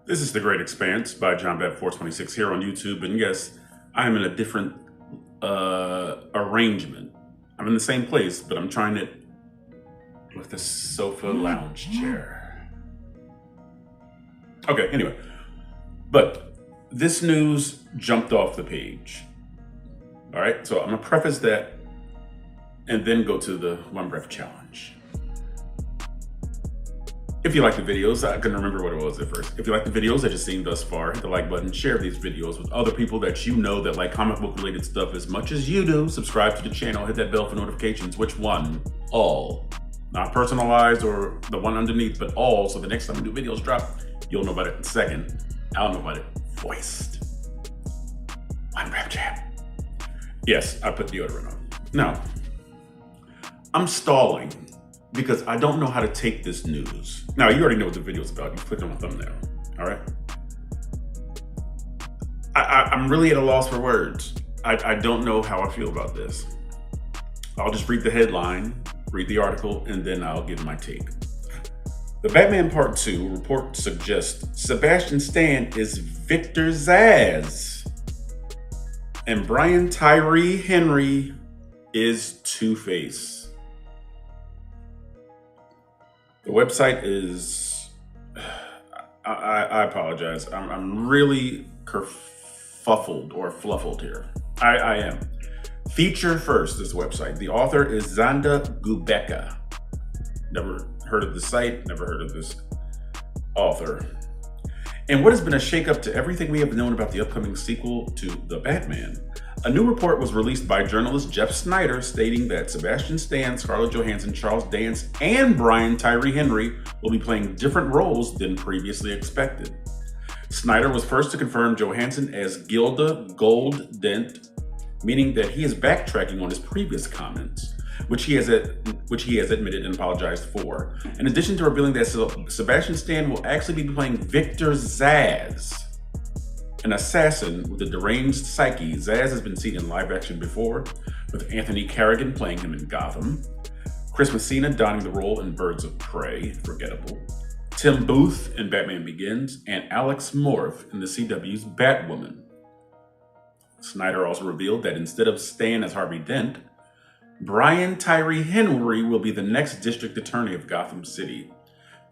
This is The Great Expanse by John Bat 426 here on YouTube, and yes, I am in a different arrangement. I'm in the same place, but I'm trying it with the sofa lounge chair. Okay, anyway, but this news jumped off the page. All right, so I'm gonna preface that and then go to the One Breath Challenge. If you like the videos, I couldn't remember what it was at first. If you like the videos that you've seen thus far, hit the like button, share these videos with other people that you know that like comic book related stuff as much as you do. Subscribe to the channel, hit that bell for notifications. Which one? All. Not personalized or the one underneath, but all. So the next time new videos drop, you'll know about it in a second. I'll know about it voiced. One Breath Jam. Yes, I put deodorant on. Now, I'm stalling because I don't know how to take this news. Now, you already know what the video's about. You clicked on my thumbnail, all right? I'm really at a loss for words. I don't know how I feel about this. I'll just read the headline, read the article, and then I'll give my take. The Batman Part 2 report suggests Sebastian Stan is Victor Zsasz, and Brian Tyree Henry is Two-Face. The website is, I apologize. I'm really kerfuffled or fluffled here. I am. Feature first, this website. The author is Zanda Gubeka. Never heard of the site, never heard of this author. And what has been a shakeup to everything we have known about the upcoming sequel to The Batman? A new report was released by journalist Jeff Snyder stating that Sebastian Stan, Scarlett Johansson, Charles Dance, and Brian Tyree Henry will be playing different roles than previously expected. Snyder was first to confirm Johansson as Gilda Gold Dent, meaning that he is backtracking on his previous comments, which he has admitted and apologized for. In addition to revealing that Sebastian Stan will actually be playing Victor Zsasz, an assassin with a deranged psyche. Zsasz has been seen in live action before, with Anthony Carrigan playing him in Gotham, Chris Messina donning the role in Birds of Prey, forgettable, Tim Booth in Batman Begins, and Alex Morph in the CW's Batwoman. Snyder also revealed that instead of Stan as Harvey Dent, Brian Tyree Henry will be the next district attorney of Gotham City,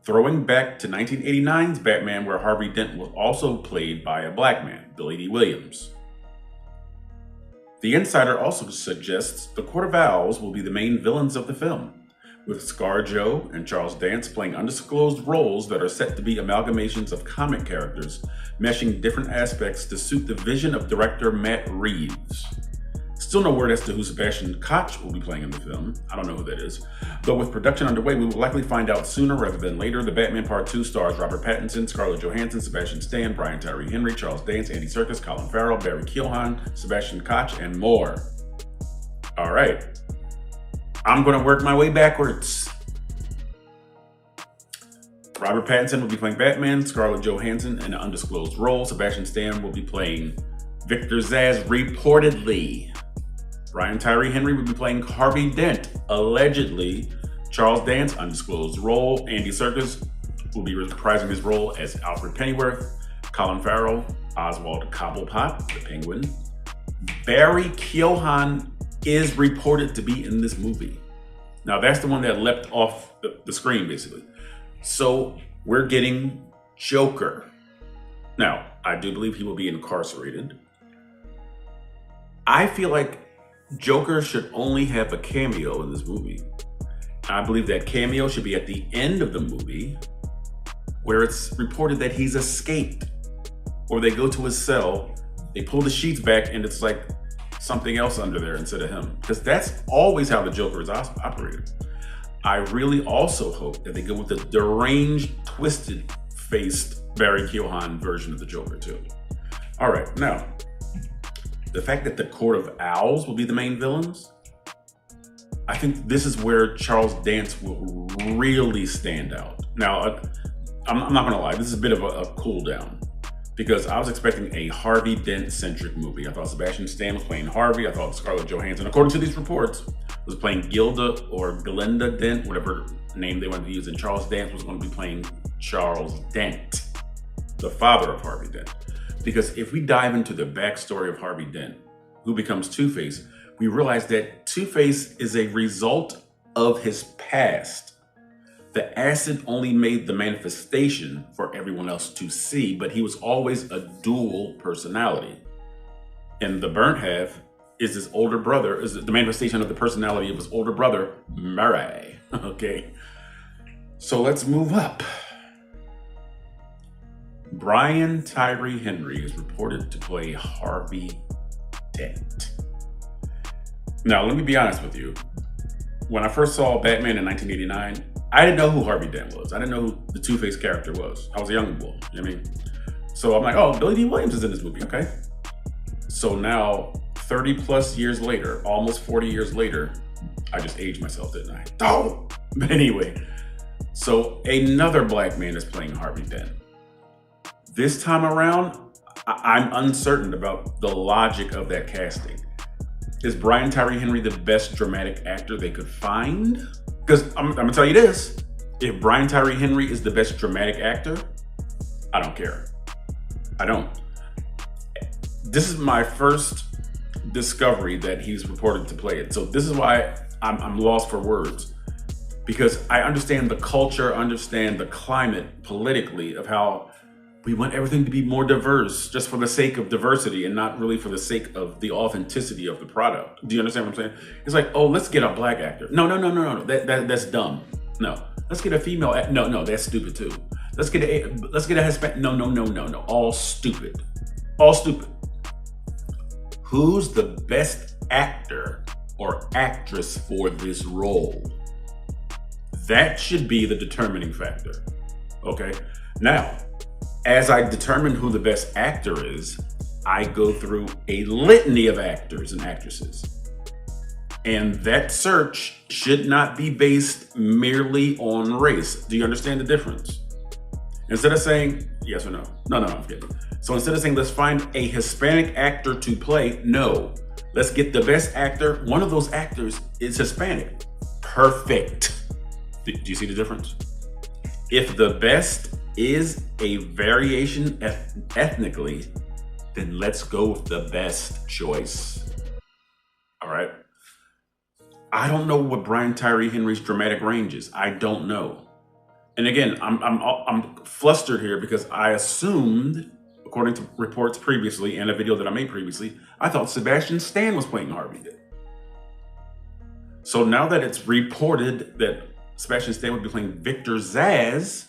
throwing back to 1989's Batman, where Harvey Dent was also played by a black man, Billy D. Williams. The Insider also suggests the Court of Owls will be the main villains of the film, with ScarJo and Charles Dance playing undisclosed roles that are set to be amalgamations of comic characters, meshing different aspects to suit the vision of director Matt Reeves. Still no word as to who Sebastian Koch will be playing in the film. I don't know who that is. Though with production underway, we will likely find out sooner rather than later. The Batman Part 2 stars Robert Pattinson, Scarlett Johansson, Sebastian Stan, Brian Tyree Henry, Charles Dance, Andy Serkis, Colin Farrell, Barry Keoghan, Sebastian Koch, and more. All right. I'm going to work my way backwards. Robert Pattinson will be playing Batman, Scarlett Johansson in an undisclosed role. Sebastian Stan will be playing Victor Zsasz, reportedly. Brian Tyree Henry will be playing Harvey Dent, allegedly. Charles Dance, undisclosed role. Andy Serkis will be reprising his role as Alfred Pennyworth. Colin Farrell, Oswald Cobblepot, the Penguin. Barry Keoghan is reported to be in this movie. Now, that's the one that leapt off the screen, basically. So, we're getting Joker. Now, I do believe he will be incarcerated. I feel like Joker should only have a cameo in this movie. I believe that cameo should be at the end of the movie, where it's reported that he's escaped. Or they go to his cell, they pull the sheets back, and it's like something else under there instead of him. Because that's always how the Joker is operated. I really also hope that they go with the deranged, twisted-faced Barry Keoghan version of the Joker too. All right, now, the fact that the Court of Owls will be the main villains, I think this is where Charles Dance will really stand out. Now, I'm not gonna lie, this is a bit of a cool down, because I was expecting a Harvey Dent-centric movie. I thought Sebastian Stan was playing Harvey. I thought Scarlett Johansson, according to these reports, was playing Gilda or Glinda Dent, whatever name they wanted to use, and Charles Dance was going to be playing Charles Dent. the father of Harvey Dent. Because if we dive into the backstory of Harvey Dent, who becomes Two-Face, we realize that Two-Face is a result of his past. The acid only made the manifestation for everyone else to see, but he was always a dual personality. And the burnt half is his older brother, is the manifestation of the personality of his older brother, Murray. Okay, so let's move up. Brian Tyree Henry is reported to play Harvey Dent. Now, let me be honest with you. When I first saw Batman in 1989, I didn't know who Harvey Dent was. I didn't know who the Two-Face character was. I was a young boy, you know what I mean? So I'm like, oh, Billy D. Williams is in this movie, okay. So now, 30 plus years later, almost 40 years later, I just aged myself, didn't I? Oh! But anyway, so another black man is playing Harvey Dent. This time around, I'm uncertain about the logic of that casting. Is Brian Tyree Henry the best dramatic actor they could find? Because I'm gonna tell you this, if Brian Tyree Henry is the best dramatic actor, I don't care. I don't. This is my first discovery that he's reported to play it. So this is why I'm lost for words. Because I understand the culture, understand the climate politically of how we want everything to be more diverse just for the sake of diversity and not really for the sake of the authenticity of the product. Do you understand what I'm saying? It's like, oh, let's get a black actor. No. That's dumb. No. Let's get a female. No, that's stupid too. Let's get a Hispanic. No. All stupid. All stupid. Who's the best actor or actress for this role? That should be the determining factor. Okay. Now, as I determine who the best actor is, I go through a litany of actors and actresses. And that search should not be based merely on race. Do you understand the difference? Instead of saying yes or no. No, I'm kidding. So instead of saying, let's find a Hispanic actor to play, no. Let's get the best actor. One of those actors is Hispanic. Perfect. Do you see the difference? If the best is a variation ethnically, then let's go with the best choice. All right. I don't know what Brian Tyree Henry's dramatic range is. I don't know. And again, I'm flustered here because I assumed, according to reports previously and a video that I made previously, I thought Sebastian Stan was playing Harvey Dent. So now that it's reported that Sebastian Stan would be playing Victor Zsasz,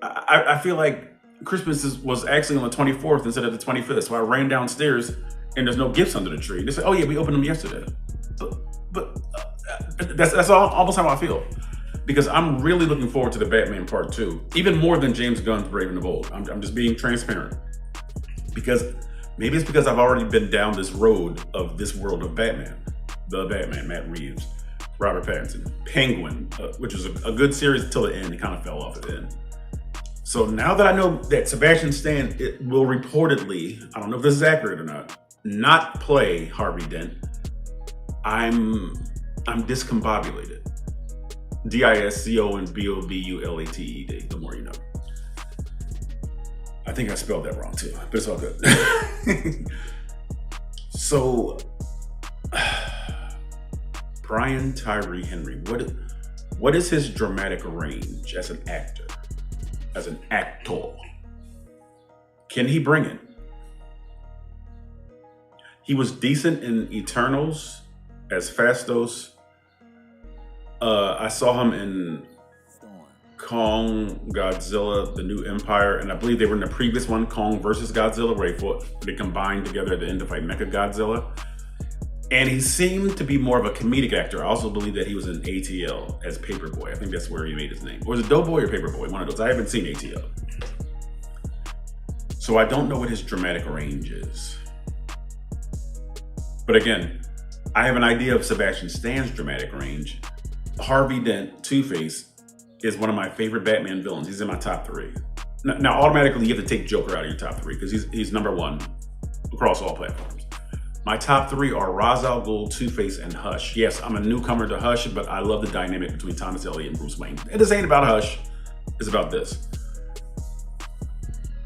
I feel like Christmas was actually on the 24th instead of the 25th. So I ran downstairs and there's no gifts under the tree. They said, oh yeah, we opened them yesterday. But that's almost how I feel. Because I'm really looking forward to the Batman Part 2, even more than James Gunn's Brave and the Bold. I'm just being transparent. Because maybe it's because I've already been down this road of this world of Batman. The Batman, Matt Reeves, Robert Pattinson, Penguin, which was a good series until the end. It kind of fell off at the end. So now that I know that Sebastian Stan will reportedly, I don't know if this is accurate or not play Harvey Dent, I'm discombobulated. DISCONBOBULATED, the more you know. I think I spelled that wrong too, but it's all good. So, Brian Tyree Henry, what is his dramatic range as an actor? As an actor? Can he bring it? He was decent in Eternals as Phastos. I saw him in Kong, Godzilla, The New Empire, and I believe they were in the previous one, Kong versus Godzilla, where they combined together at the end to fight Mechagodzilla. And he seemed to be more of a comedic actor. I also believe that he was in ATL as Paperboy. I think that's where he made his name. Or was it Doughboy or Paperboy? One of those. I haven't seen ATL. So I don't know what his dramatic range is. But again, I have an idea of Sebastian Stan's dramatic range. Harvey Dent, Two-Face, is one of my favorite Batman villains. He's in my top 3. Now automatically you have to take Joker out of your top 3 because he's number 1 across all platforms. My top 3 are Ra's al Ghul, Two-Face, and Hush. Yes, I'm a newcomer to Hush, but I love the dynamic between Thomas Elliott and Bruce Wayne. And this ain't about Hush, it's about this.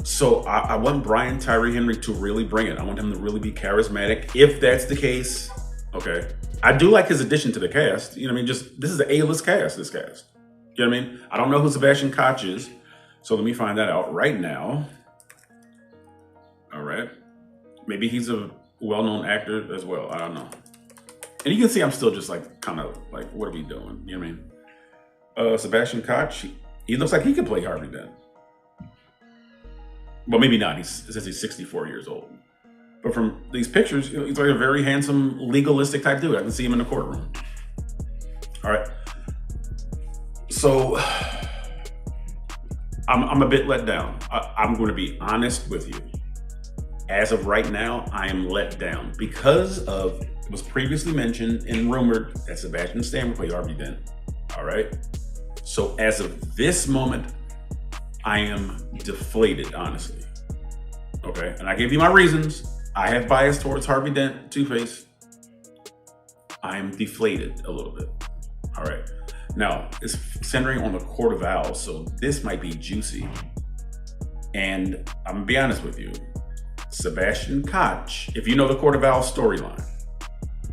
So I want Brian Tyree Henry to really bring it. I want him to really be charismatic. If that's the case, okay. I do like his addition to the cast. You know what I mean? Just, this is an A-list cast, this cast. You know what I mean? I don't know who Sebastian Koch is, so let me find that out right now. All right. Maybe he's a well-known actor as well. I don't know. And you can see I'm still just like, kind of like, what are we doing? You know what I mean? Sebastian Koch, he looks like he could play Harvey Dent. Well, maybe not. It says he's 64 years old. But from these pictures, he's like a very handsome, legalistic type dude. I can see him in the courtroom. All right. So I'm a bit let down. I'm going to be honest with you. As of right now, I am let down because of, it was previously mentioned and rumored that Sebastian Stan would play Harvey Dent. All right. So as of this moment, I am deflated, honestly. Okay. And I gave you my reasons. I have bias towards Harvey Dent, Two-Face. I am deflated a little bit. All right. Now, it's centering on the Court of Owls, so this might be juicy. And I'm gonna be honest with you. Sebastian Koch, if you know the Court of Owls storyline,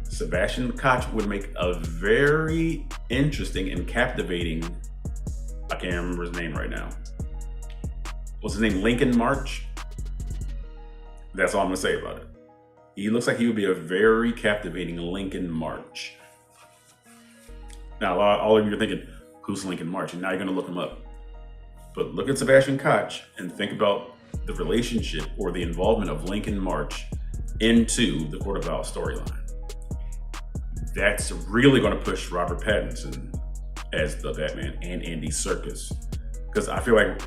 Sebastian Koch would make a very interesting and captivating, I can't remember his name right now. What's his name? Lincoln March? That's all I'm gonna say about it. He looks like he would be a very captivating Lincoln March. Now, all of you are thinking, who's Lincoln March? And now you're gonna look him up. But look at Sebastian Koch and think about the relationship or the involvement of Lincoln March into the Court of Owls storyline. That's really gonna push Robert Pattinson as the Batman and Andy Serkis. Because I feel like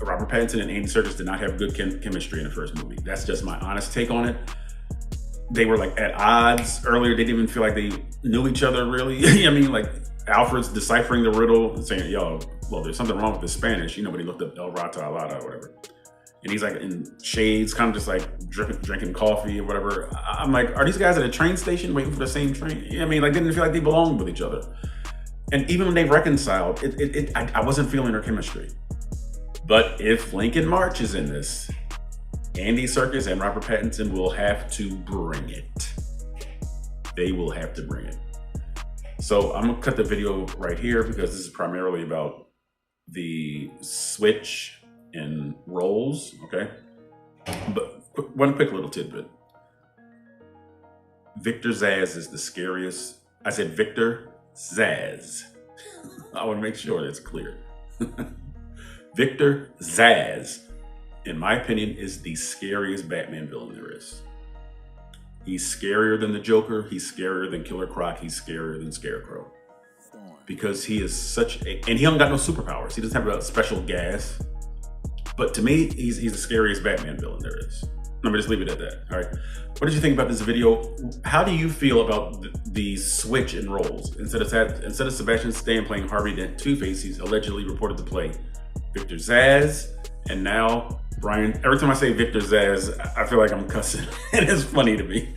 Robert Pattinson and Andy Serkis did not have good chemistry in the first movie. That's just my honest take on it. They were like at odds earlier. They didn't even feel like they knew each other really. I mean, like Alfred's deciphering the riddle and saying, yo, well, there's something wrong with the Spanish, but he looked up El Rata Alada or whatever. And he's like in shades, kind of just like drinking coffee or whatever. I'm like, are these guys at a train station waiting for the same train? Like didn't feel like they belonged with each other. And even when they reconciled, I wasn't feeling their chemistry. But if Lincoln March is in this, Andy Serkis and Robert Pattinson will have to bring it. They will have to bring it. So I'm gonna cut the video right here because this is primarily about the switch in roles, okay? But one quick little tidbit. Victor Zsasz is the scariest. I said Victor Zsasz. I want to make sure that's clear. Victor Zsasz, in my opinion, is the scariest Batman villain there is. He's scarier than the Joker. He's scarier than Killer Croc. He's scarier than Scarecrow. Because he is such a, and he don't got no superpowers. He doesn't have a special gas. But to me, he's the scariest Batman villain there is. Let me just leave it at that, all right? What did you think about this video? How do you feel about the switch in roles? Instead of Sebastian Stan playing Harvey Dent Two-Face, he's allegedly reported to play Victor Zsasz, and now Brian, every time I say Victor Zsasz, I feel like I'm cussing, and it's funny to me.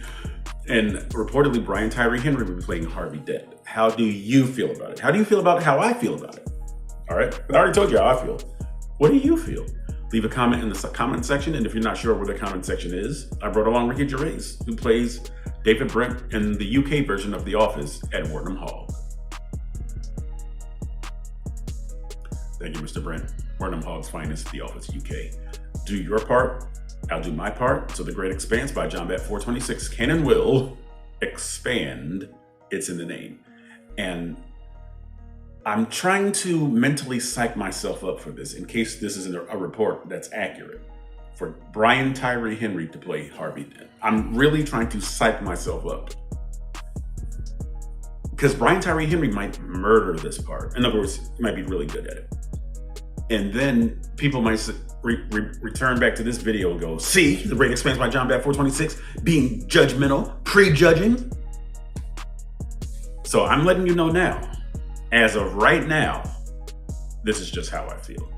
And reportedly, Brian Tyree Henry will be playing Harvey Dent. How do you feel about it? How do you feel about how I feel about it? All right, I already told you how I feel. What do you feel? Leave a comment in the comment section, and if you're not sure where the comment section is, I brought along Ricky Gervais, who plays David Brent in the UK version of The Office at Wharton Hall. Thank you, Mr. Brent. Wharton Hall's finest, The Office UK. Do your part, I'll do my part. So The Great Expanse by John Bat 426 can and will expand. It's in the name. And I'm trying to mentally psych myself up for this in case this isn't a report that's accurate. For Brian Tyree Henry to play Harvey Dent. I'm really trying to psych myself up. Because Brian Tyree Henry might murder this part. In other words, he might be really good at it. And then people might return back to this video and go, see, The Great Expanse by John Bat 426, being judgmental, prejudging. So I'm letting you know now, as of right now, this is just how I feel.